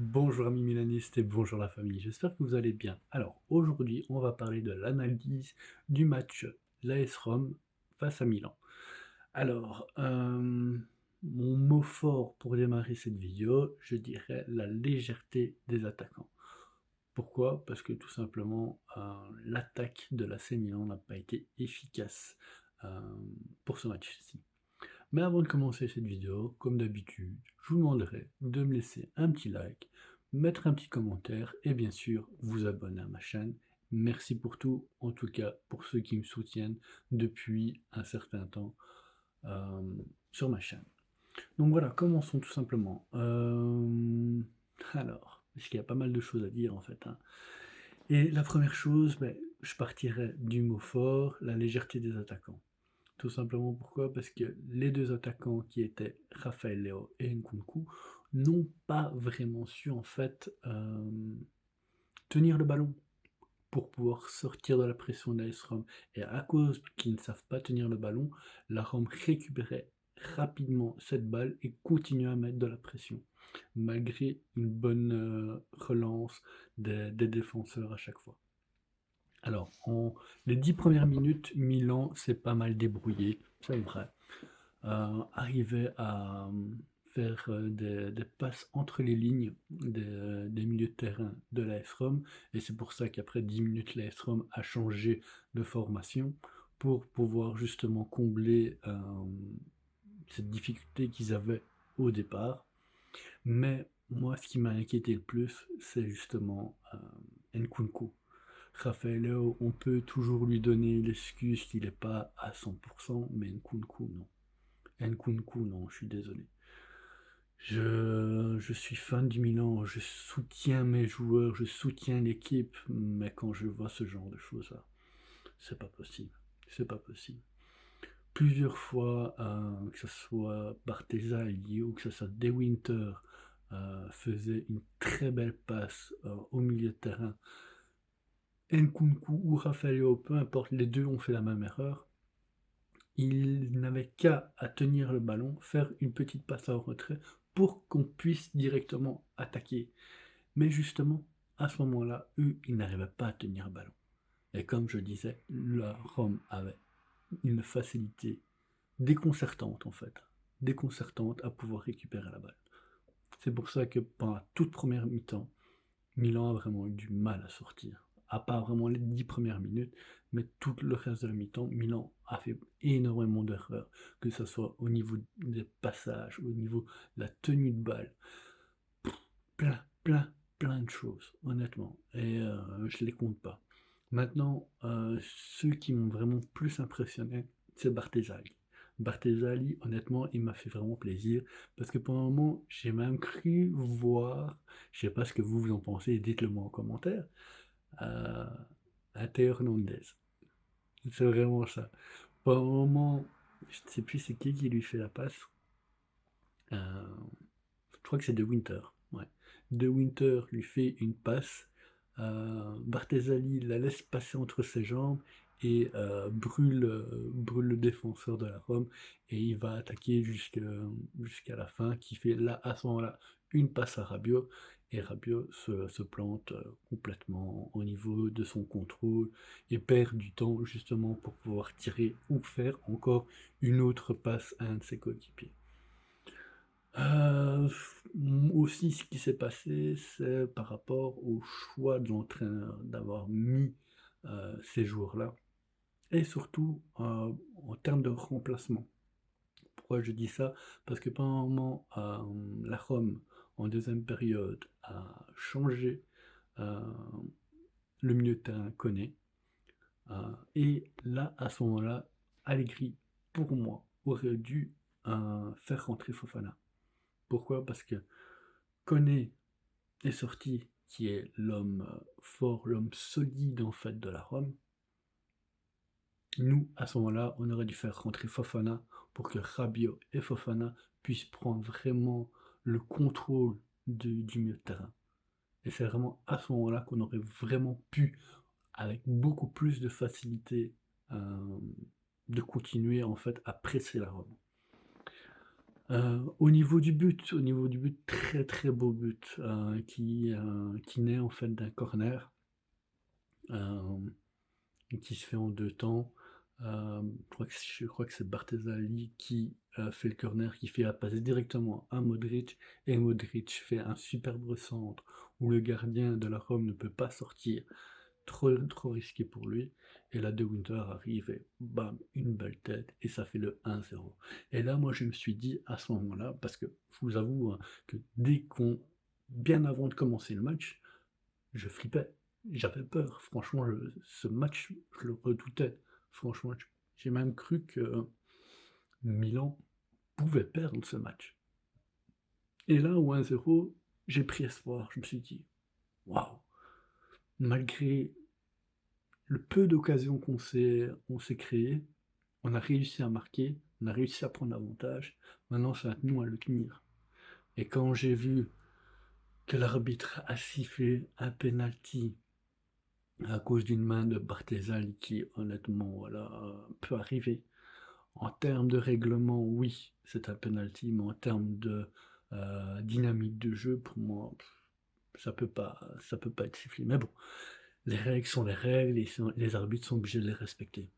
Bonjour amis milanistes et bonjour la famille, j'espère que vous allez bien. Alors aujourd'hui on va parler de l'analyse du match l'AS Rome face à Milan. Alors, mon mot fort pour démarrer cette vidéo, je dirais la légèreté des attaquants. Pourquoi? Parce que tout simplement, l'attaque de l'AC Milan n'a pas été efficace pour ce match-ci. Mais avant de commencer cette vidéo, comme d'habitude, je vous demanderai de me laisser un petit like, mettre un petit commentaire et bien sûr vous abonner à ma chaîne. Merci pour tout, en tout cas pour ceux qui me soutiennent depuis un certain temps euh, sur ma chaîne. Donc voilà, commençons tout simplement. Alors, parce qu'il y a pas mal de choses à dire en fait, hein. Et la première chose, ben, je partirai du mot fort, la légèreté des attaquants. Tout simplement pourquoi? Parce que les deux attaquants qui étaient Raphaël Léao et Nkunku n'ont pas vraiment su en fait tenir le ballon pour pouvoir sortir de la pression de l'AS Rome. Et à cause qu'ils ne savent pas tenir le ballon, la Rome récupérait rapidement cette balle et continuait à mettre de la pression, malgré une bonne relance des défenseurs à chaque fois. Alors, les 10 premières minutes, Milan s'est pas mal débrouillé, c'est vrai. Arrivait à faire des passes entre les lignes des milieux de terrain de l'AS Rome, et c'est pour ça qu'après 10 minutes, l'AS Rome a changé de formation pour pouvoir justement combler cette difficulté qu'ils avaient au départ. Mais moi, ce qui m'a inquiété le plus, c'est justement Nkunku. Raffaello, on peut toujours lui donner l'excuse qu'il n'est pas à 100%, mais Nkunku, non. Nkunku, non, je suis désolé. Je suis fan du Milan, je soutiens mes joueurs, je soutiens l'équipe, mais quand je vois ce genre de choses-là, c'est pas possible. C'est pas possible. Plusieurs fois, que ce soit Barthez ou que ce soit De Winter, faisait une très belle passe au milieu de terrain. Nkunku ou Rafael, peu importe, les deux ont fait la même erreur. Il n'avait qu'à tenir le ballon, faire une petite passe en retrait pour qu'on puisse directement attaquer. Mais justement, à ce moment-là, eux, ils n'arrivaient pas à tenir le ballon. Et comme je disais, la Rome avait une facilité déconcertante en fait, déconcertante à pouvoir récupérer la balle. C'est pour ça que pendant la toute première mi-temps, Milan a vraiment eu du mal à sortir. À part vraiment les 10 premières minutes, mais tout le reste de la mi-temps, Milan a fait énormément d'erreurs, que ce soit au niveau des passages, au niveau de la tenue de balle, plein de choses, honnêtement. Et je les compte pas. Maintenant, ceux qui m'ont vraiment plus impressionné, c'est Barthez-Ali. Barthez-Ali, honnêtement, il m'a fait vraiment plaisir parce que pour un moment, j'ai même cru voir, je sais pas ce que vous en pensez, dites-le moi en commentaire, euh, un Théo Hernandez. C'est vraiment ça. Pour un moment, je ne sais plus c'est qui lui fait la passe. Euh, je crois que c'est De Winter. Ouais. De Winter lui fait une passe. Barthez-Ali la laisse passer entre ses jambes et brûle le défenseur de la Rome et il va attaquer jusqu'à la fin qui fait là à ce moment-là une passe à Rabiot et Rabiot se plante complètement au niveau de son contrôle et perd du temps justement pour pouvoir tirer ou faire encore une autre passe à un de ses coéquipiers. Euh, Aussi, ce qui s'est passé, c'est par rapport au choix de l'entraîneur d'avoir mis ces joueurs-là, et surtout en termes de remplacement. Pourquoi je dis ça? Parce que pendant un moment, la Rome, en deuxième période, a changé euh, le milieu de terrain Koné, et là, à ce moment-là, Allegri, pour moi, aurait dû faire rentrer Fofana. Pourquoi? Parce que Koné est sorti, qui est l'homme fort, l'homme solide en fait de la Rome, nous, à ce moment-là, on aurait dû faire rentrer Fofana pour que Rabiot et Fofana puissent prendre vraiment le contrôle du milieu de terrain. Et c'est vraiment à ce moment-là qu'on aurait vraiment pu, avec beaucoup plus de facilité, de continuer en fait à presser la Rome. Au niveau du but, très, très beau but, qui naît en fait d'un corner, hem, qui se fait en 2 temps. Je crois que c'est Barthez qui, fait le corner, qui fait la passe directement à Modric et Modric fait un superbe centre où le gardien de la Rome ne peut pas sortir. Trop risqué pour lui. Et là, De Winter arrive et bam, une belle tête, et ça fait le 1-0. Et là, moi, je me suis dit à ce moment-là, parce que je vous avoue hein, que bien avant de commencer le match, je flippais, j'avais peur. Franchement, ce match, je le redoutais. Franchement, j'ai même cru que Milan pouvait perdre ce match. Et là, au 1-0, j'ai pris espoir. Je me suis dit, waouh, malgré le peu d'occasions on s'est créées, on a réussi à marquer, on a réussi à prendre l'avantage. Maintenant, c'est à nous à le tenir. Et quand j'ai vu que l'arbitre a sifflé un penalty à cause d'une main de Barthez qui, honnêtement, voilà, peut arriver. En termes de règlement, oui, c'est un penalty, mais en termes de dynamique de jeu, pour moi, ça peut pas être sifflé. Mais bon, les règles sont les règles et les arbitres sont obligés de les respecter.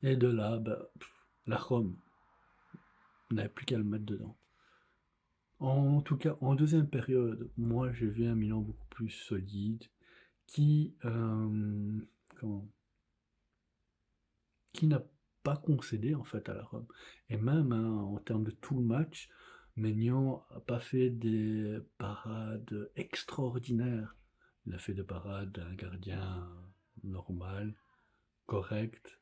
Et de là, bah, la Rome n'avait plus qu'à le mettre dedans. En tout cas, en deuxième période, moi j'ai vu un Milan beaucoup plus solide, qui, comment, qui n'a pas concédé en fait à la Rome. Et même hein, en termes de tout le match, Maignan n'a pas fait des parades extraordinaires. Il a fait des parades d'un gardien normal, correct,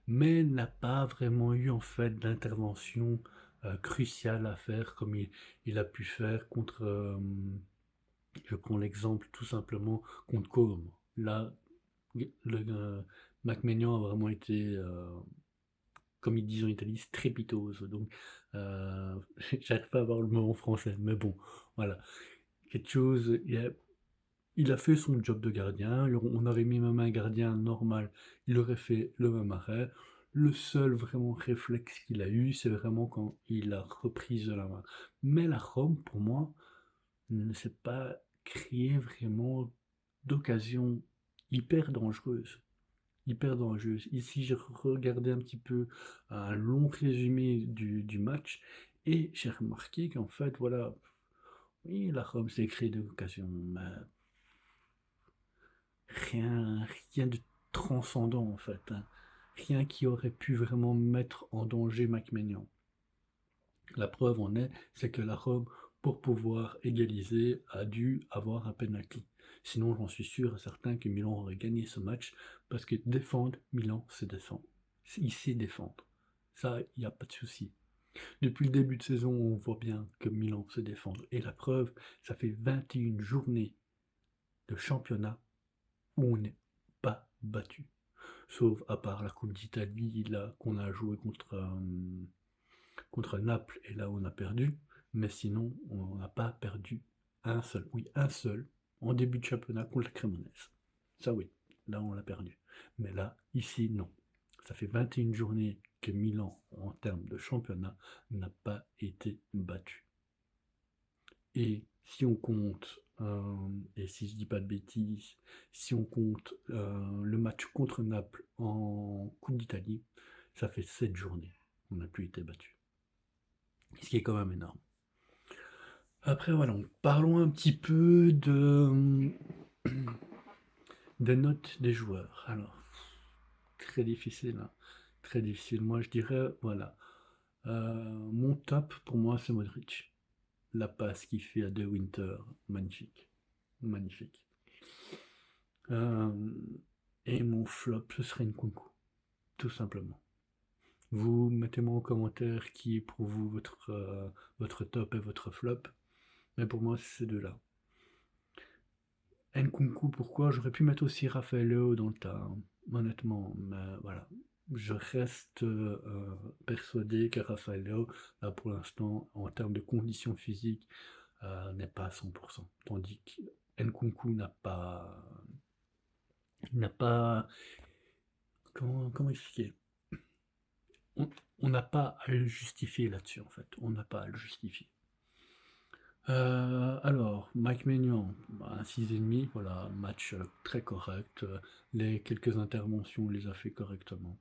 mais n'a pas vraiment eu en fait d'intervention cruciale à faire comme il a pu faire contre, je prends l'exemple tout simplement contre Côme. Là, McMaignan a vraiment été, comme ils disent en Italie, strepitose. Donc, euh, j'arrive pas à avoir le mot en français, mais bon, voilà. Quelque chose, il a fait son job de gardien, on aurait mis même un gardien normal, il aurait fait le même arrêt. Le seul vraiment réflexe qu'il a eu, c'est vraiment quand il a reprise de la main. Mais la Rome, pour moi, ne s'est pas créé vraiment d'occasion hyper dangereuse. Hyper dangereuse. Ici, j'ai regardé un petit peu un long résumé du match et j'ai remarqué qu'en fait, voilà, oui, la Rome s'est créée d'occasion, mais rien de transcendant en fait, hein. Rien qui aurait pu vraiment mettre en danger McMahon. La preuve en est, c'est que la Rome, pour pouvoir égaliser, a dû avoir un penalty. Sinon, j'en suis sûr et certain que Milan aurait gagné ce match, parce que défendre, Milan, c'est défendre. Il sait défendre. Ça, il n'y a pas de souci. Depuis le début de saison, on voit bien que Milan sait défendre. Et la preuve, ça fait 21 journées de championnat où on n'est pas battu. Sauf à part la Coupe d'Italie, là, qu'on a joué contre Naples, et là on a perdu, mais sinon on n'a pas perdu un seul, oui un seul, en début de championnat contre la Cremonese. Ça oui, là on l'a perdu. Mais là, ici, non. Ça fait 21 journées que Milan, en termes de championnat, n'a pas été battu. Et si on compte, et si je dis pas de bêtises, si on compte le match contre Naples en Coupe d'Italie, ça fait 7 journées. On n'a plus été battu. Ce qui est quand même énorme. Après, voilà, parlons un petit peu des notes des joueurs. Alors, très difficile, hein. Très difficile. Moi, je dirais, voilà, mon top pour moi, c'est Modric. La passe qu'il fait à De Winter, magnifique. Magnifique. Euh, et mon flop, ce serait Nkunku, tout simplement. Vous mettez-moi en commentaire qui est pour vous votre top et votre flop. Mais pour moi, c'est ces deux-là. Nkunku, pourquoi? J'aurais pu mettre aussi Raffaello dans le tas, hein, honnêtement. Mais voilà. Je reste persuadé que Raffaello, là pour l'instant, en termes de conditions physiques, n'est pas à 100%. Tandis que Nkunku n'a pas. Comment expliquer? on n'a pas à le justifier là-dessus, en fait. On n'a pas à le justifier. Alors, Mike Maignan, un 6,5, voilà, match très correct. Les quelques interventions, il les a fait correctement.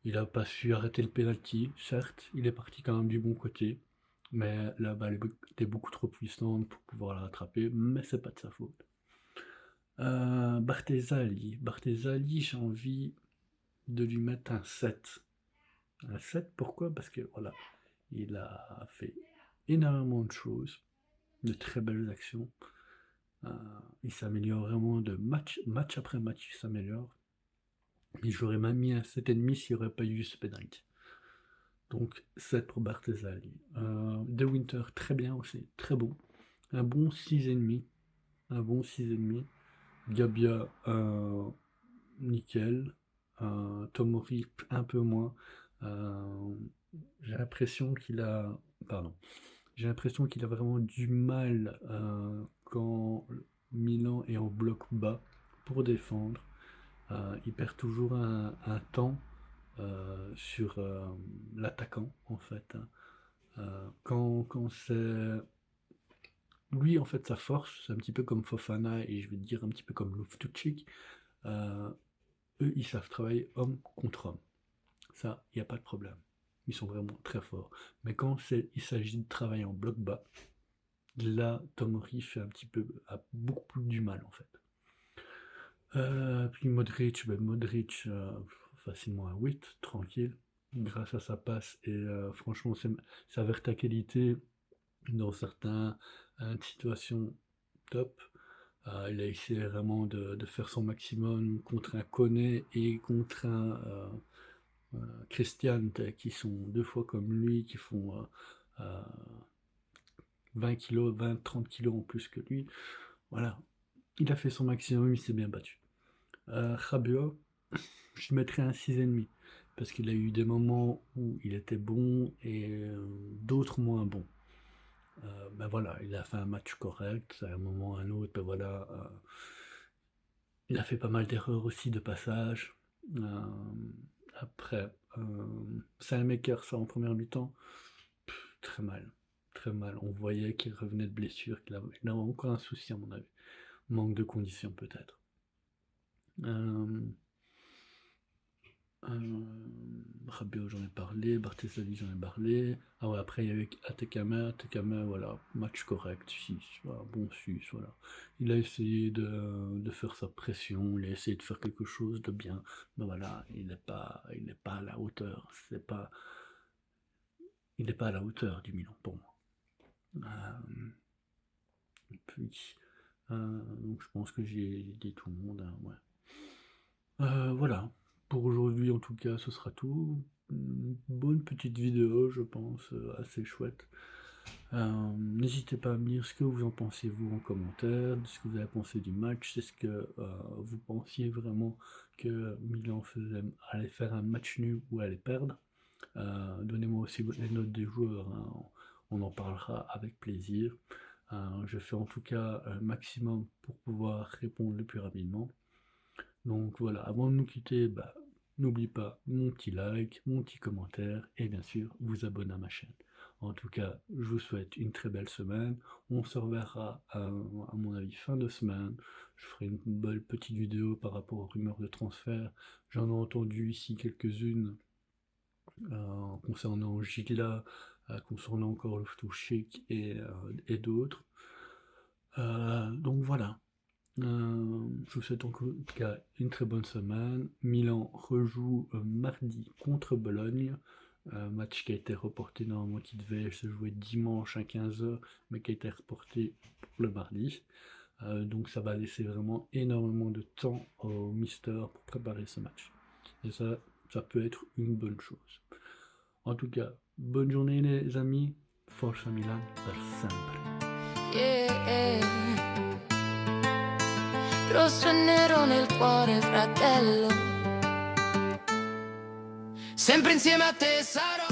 Il n'a pas su arrêter le penalty, certes, il est parti quand même du bon côté, mais la balle était beaucoup trop puissante pour pouvoir la rattraper, mais c'est pas de sa faute. Barthez-Ali, j'ai envie de lui mettre un 7. Un 7, pourquoi? Parce que voilà, il a fait énormément de choses, de très belles actions. Il s'améliore vraiment de match après match, il s'améliore. Et j'aurais même mis un 7,5 s'il n'y aurait pas eu ce penalty. Donc 7 pour Barthez-Ali. De Winter, très bien aussi, très bon. Un bon 6,5. Un bon 6,5. Gabia, nickel. Tomori, un peu moins. J'ai l'impression qu'il a... Pardon. J'ai l'impression qu'il a vraiment du mal quand Milan est en bloc bas pour défendre. Il perd toujours un temps sur l'attaquant, en fait. Quand c'est... Lui, en fait, sa force, c'est un petit peu comme Fofana et je vais dire un petit peu comme Loftus-Cheek. Eux, ils savent travailler homme contre homme. Ça, il n'y a pas de problème. Ils sont vraiment très forts. Mais quand il s'agit de travailler en bloc bas, là, Tomori fait a beaucoup plus du mal, en fait. Puis Modric, facilement un 8, tranquille, grâce à sa passe. Et franchement, ça avère ta qualité dans certaines situations top. Il a essayé vraiment de faire son maximum contre un Koné et contre un Christian, qui sont 2 fois comme lui, qui font 20 kg, 20-30 kg en plus que lui. Voilà, il a fait son maximum, il s'est bien battu. Rabiot, je mettrais un 6,5, parce qu'il a eu des moments où il était bon et d'autres moins bons. Ben voilà, il a fait un match correct, à un moment ou à un autre, ben voilà, il a fait pas mal d'erreurs aussi de passage. Après, Saelemaekers, ça en première mi-temps, très mal, très mal. On voyait qu'il revenait de blessure, qu'il avait encore un souci à mon avis. Manque de conditions peut-être. Rabiot, j'en ai parlé, Barthez-Ali, j'en ai parlé. Ah ouais, après il y avait Atekame, voilà, match correct, 6, voilà, bon 6, voilà. Il a essayé de faire sa pression, il a essayé de faire quelque chose de bien, mais voilà, il n'est pas à la hauteur, il n'est pas à la hauteur du Milan pour moi. Puis, donc je pense que j'ai dit tout le monde, hein, ouais. Voilà, pour aujourd'hui en tout cas, ce sera tout. Une bonne petite vidéo, je pense, assez chouette. N'hésitez pas à me dire ce que vous en pensez vous en commentaire, ce que vous avez pensé du match, c'est ce que vous pensiez vraiment que Milan allait faire un match nul ou allait perdre. Donnez-moi aussi les notes des joueurs, hein, on en parlera avec plaisir. Je fais en tout cas un maximum pour pouvoir répondre le plus rapidement. Donc voilà, avant de nous quitter, n'oublie pas mon petit like, mon petit commentaire et bien sûr vous abonner à ma chaîne. En tout cas, je vous souhaite une très belle semaine. On se reverra à mon avis fin de semaine. Je ferai une belle petite vidéo par rapport aux rumeurs de transfert. J'en ai entendu ici quelques-unes concernant Gila, concernant encore Loftus-Cheek et d'autres. Donc voilà. Je vous souhaite en tout cas une très bonne semaine. Milan rejoue mardi contre Bologne. Match qui a été reporté normalement, qui devait se jouer dimanche à 15h, mais qui a été reporté pour le mardi. Donc ça va laisser vraiment énormément de temps au Mister pour préparer ce match. Et ça peut être une bonne chose. En tout cas, bonne journée les amis. Forza Milan per sempre. Yeah. Rosso e nero nel cuore, fratello. Sempre insieme a te sarò.